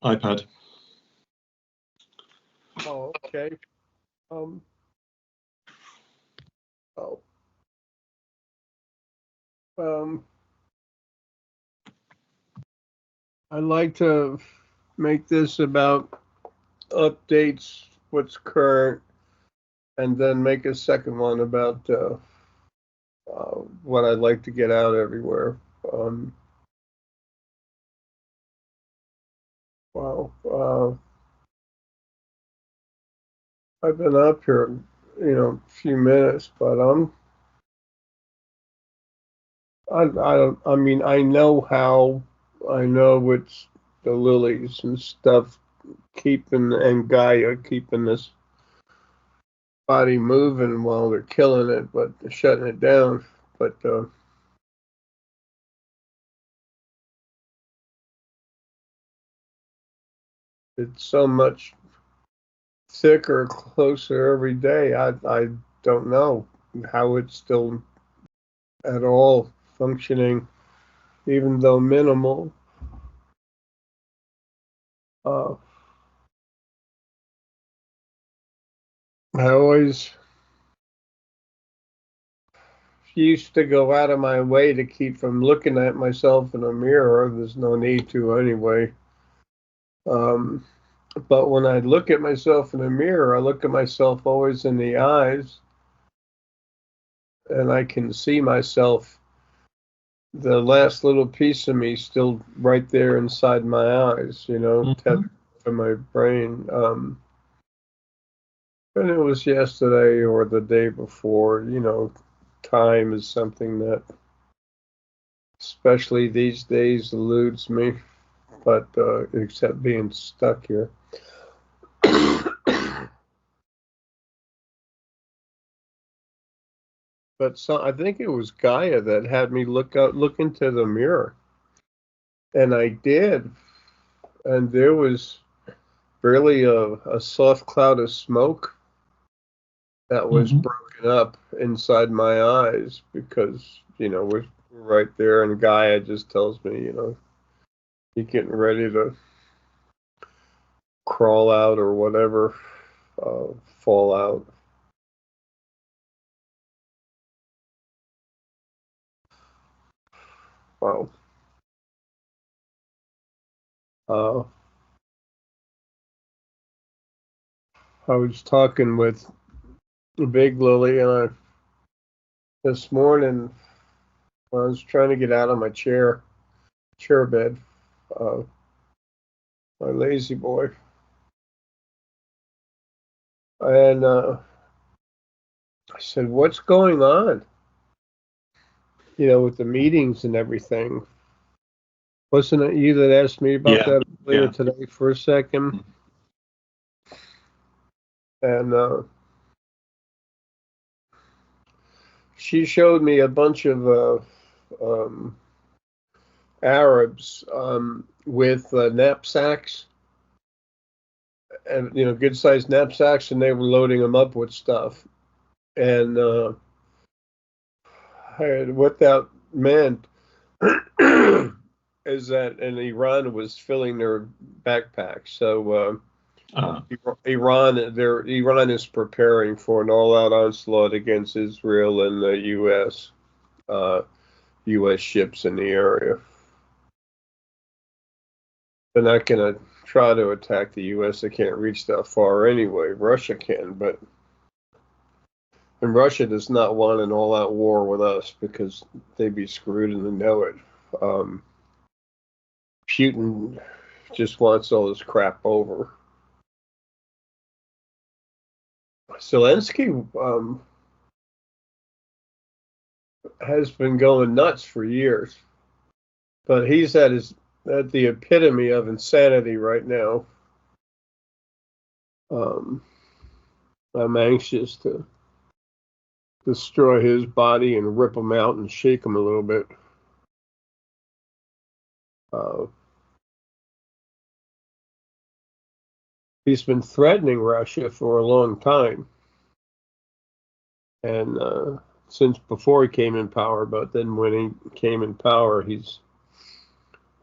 iPad. Oh, okay. Oh. I'd like to make this about updates, what's current, and then make a second one about what I'd like to get out everywhere. Wow. I've been up here, a few minutes, but I mean, I know it's the lilies and stuff and Gaia keeping this body moving while they're killing it, but shutting it down. But it's so much thicker, closer every day. I don't know how it's still at all functioning, even though minimal. Uh, I always used to go out of my way to keep from looking at myself in a mirror. There's no need to anyway. Um, but when I look at myself in a mirror, I look at myself always in the eyes, and I can see myself, the last little piece of me still right there inside my eyes, tethered to my brain. And it was yesterday or the day before, time is something that, especially these days, eludes me, but except being stuck here. But I think it was Gaia that had me look into the mirror, and I did, and there was barely a soft cloud of smoke that was broken up inside my eyes because we're right there, and Gaia just tells me, you're getting ready to crawl out or whatever, fall out. Wow. Uh, I was talking with Big Lily, and this morning I was trying to get out of my chair bed, uh, my lazy boy, and I said, "What's going on?" With the meetings and everything. Wasn't it you that asked me about that earlier today for a second? And she showed me a bunch of Arabs with knapsacks, and good sized knapsacks, and they were loading them up with stuff. And what that meant is that in Iran was filling their backpacks. So Iran is preparing for an all-out onslaught against Israel and the U.S. U.S. ships in the area. They're not going to try to attack the U.S. They can't reach that far anyway. Russia can, and Russia does not want an all-out war with us because they'd be screwed and they know it. Putin just wants all this crap over. Zelensky has been going nuts for years, but he's at the epitome of insanity right now. I'm anxious to destroy his body and rip him out and shake him a little bit. He's been threatening Russia for a long time, and since before he came in power, but then when he came in power, he's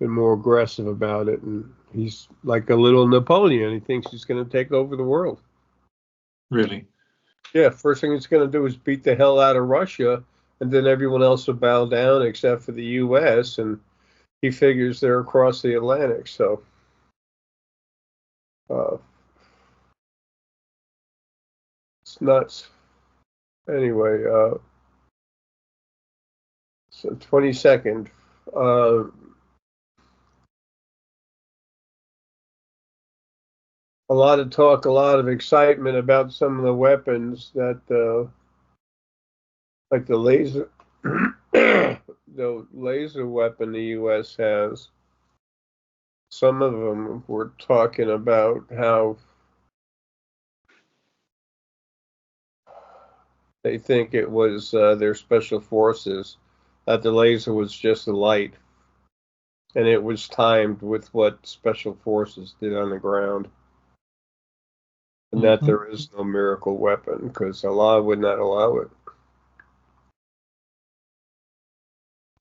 been more aggressive about it, and He's like a little Napoleon. He thinks he's going to take over the world. Really? Yeah, first thing he's going to do is beat the hell out of Russia, and then everyone else will bow down except for the U.S., and he figures they're across the Atlantic. So, uh, it's nuts. Anyway, so 22nd. A lot of talk, a lot of excitement about some of the weapons that, like the laser, the laser weapon the U.S. has. Some of them were talking about how they think it was their special forces, that the laser was just a light, and it was timed with what special forces did on the ground, and that Mm-hmm. there is no miracle weapon because Allah would not allow it.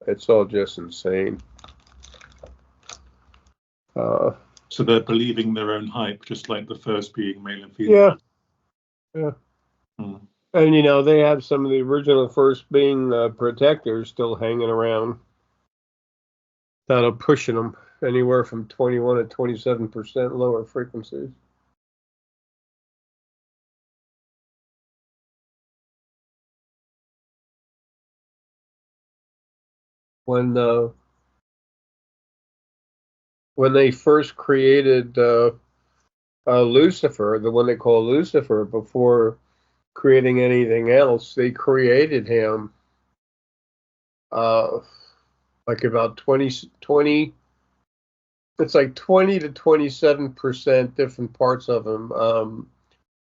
It's all just insane. So they're believing their own hype, just like the first being male and female. Yeah. Hmm. And they have some of the original first being protectors still hanging around that are pushing them anywhere from 21 to 27% lower frequencies. When they first created Lucifer, the one they call Lucifer, before creating anything else, they created him uh, like about 20. It's like 20 to 27% different parts of him.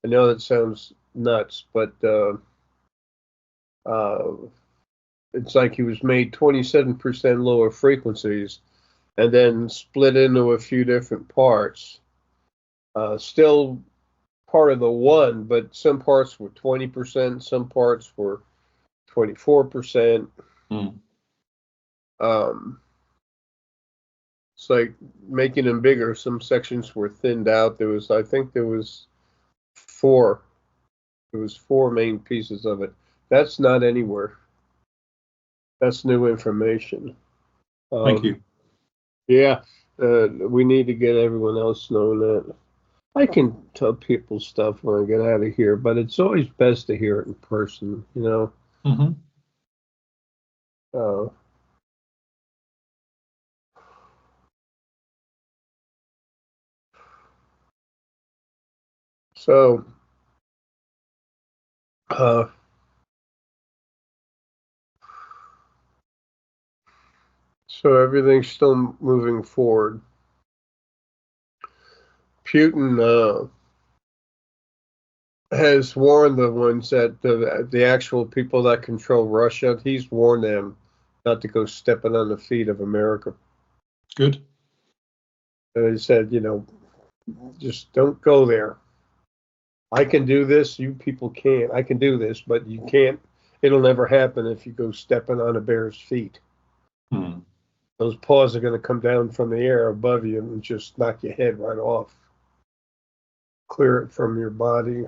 I know that sounds nuts, but uh, it's like he was made 27% lower frequencies and then split into a few different parts. Still part of the one, but some parts were 20%, some parts were 24%. Mm. It's like making them bigger. Some sections were thinned out. I think four. There was four main pieces of it. That's not anywhere. That's new information. Thank you. Yeah, we need to get everyone else knowing that. I can tell people stuff when I get out of here, but it's always best to hear it in person, Mm-hmm. Uh, so, uh, so everything's still moving forward. Putin has warned the ones that the actual people that control Russia. He's warned them not to go stepping on the feet of America. Good. And he said, just don't go there. I can do this. You people can't. I can do this, but you can't. It'll never happen if you go stepping on a bear's feet. Hmm. Those paws are going to come down from the air above you and just knock your head right off. Clear it from your body.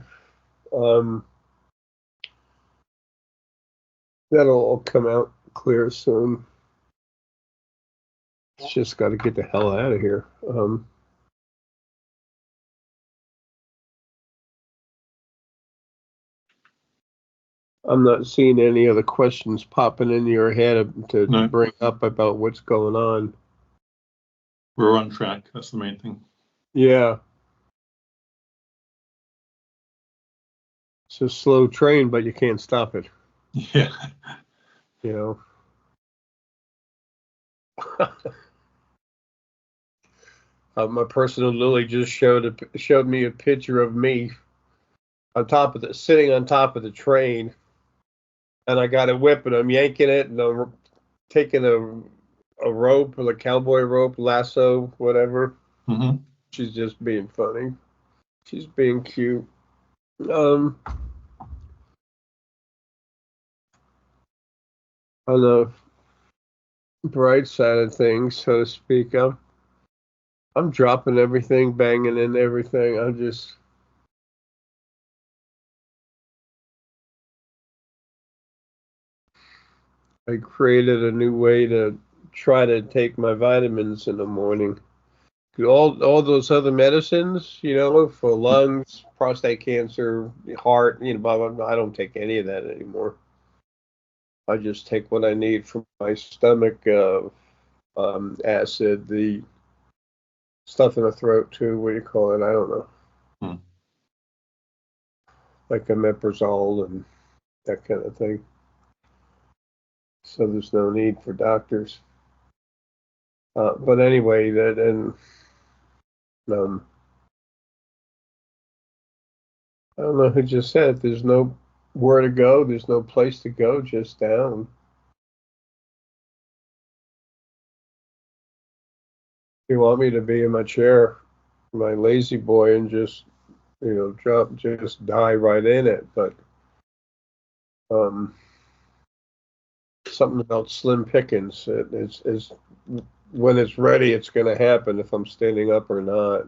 Um, that'll all come out clear soon. It's just got to get the hell out of here. I'm not seeing any other questions popping into your head to No, bring up about what's going on. we're on track. That's the main thing. Yeah, it's a slow train, but you can't stop it. Yeah. You know. My personal Lily just showed me a picture of me sitting on top of the train, and I got a whip and I'm yanking it and I'm taking a rope, or a cowboy rope, lasso, whatever. Mm-hmm. She's just being funny. She's being cute. On the bright side of things, so to speak, I'm dropping everything, banging in everything. I created a new way to try to take my vitamins in the morning. All those other medicines, for lungs, prostate cancer, heart, blah, blah, blah. I don't take any of that anymore. I just take what I need for my stomach, acid, the stuff in the throat too. What do you call it? I don't know. Hmm. Like omeprazole and that kind of thing. So there's no need for doctors. But anyway, that and um, I don't know who just said there's no where to go. There's no place to go. Just down. You want me to be in my chair, my lazy boy, and just drop, just die right in it. But um, something about slim pickings. It's when it's ready, it's going to happen if I'm standing up or not.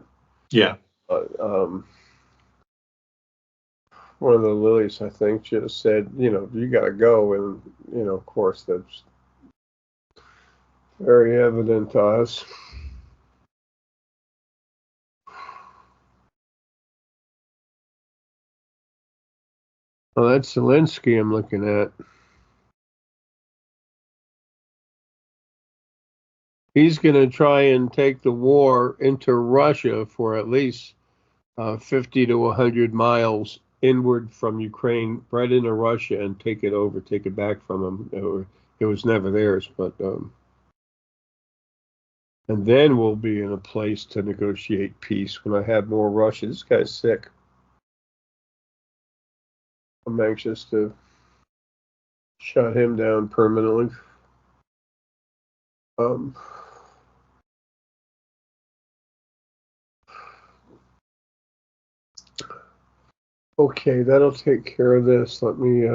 Yeah. But one of the lilies, I think, just said, you got to go, and of course, that's very evident to us. Well, that's Zelensky I'm looking at. He's going to try and take the war into Russia for at least 50 to 100 miles inward from Ukraine, right into Russia, and take it over, take it back from them. It was never theirs, but and then we'll be in a place to negotiate peace when I have more Russia. This guy's sick. I'm anxious to shut him down permanently. Um, okay, that'll take care of this. Let me